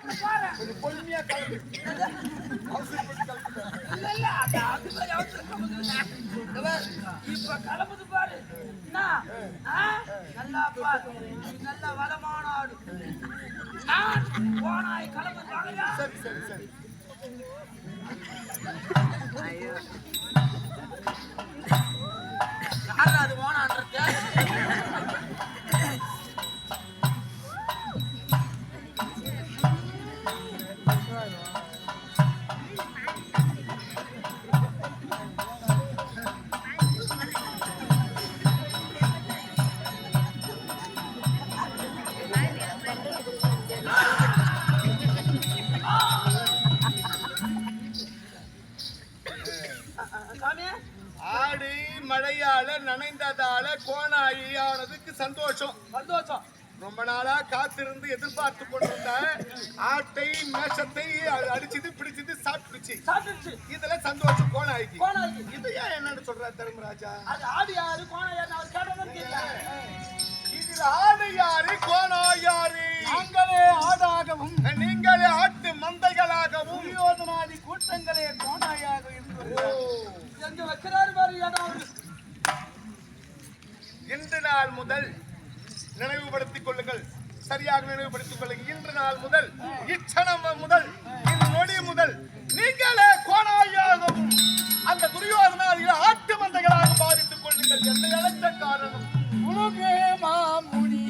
கொஞ்சம் பொறுமையா கலந்து இப்ப கிளம்புது பாரு. நல்லா பாரு, நல்ல வளமான ஆடு. போனாய் கிளம்புது பாருயா. சரி சரி சரி யாரா அது போனான்றது? ஆடு மழையால நனைந்ததால கோணாயி ஆனதுக்கு சந்தோஷம். ரொம்ப நாளா காத்திருந்து எதிர்பார்த்து கொண்டிருந்த ஆட்டை மேஷத்தை அடிச்சது பிடிச்சது சாப்பிட்டுச்சு. இதுல சந்தோஷம் கோணாய்க்கு. இது ஏன் என்னன்னு சொல்ற தர்மராஜா? இதுல ஆடு யாரு கோணாய் யாரு? நாங்களே ஆடாகவும் நீங்களே ஆட்டு மந்தைகளாகவும் துரியோதனாதி கூட்டங்களே கோணாயாக எங்க வைக்கிறாரு பாரு இடம். இன்று நாள் முதல் நினைவுபடுத்திக் கொள்ளுங்கள், சரியாக நினைவுபடுத்திக் கொள்ளுங்கள். இன்று நாள் முதல் இச்சனம் முதல்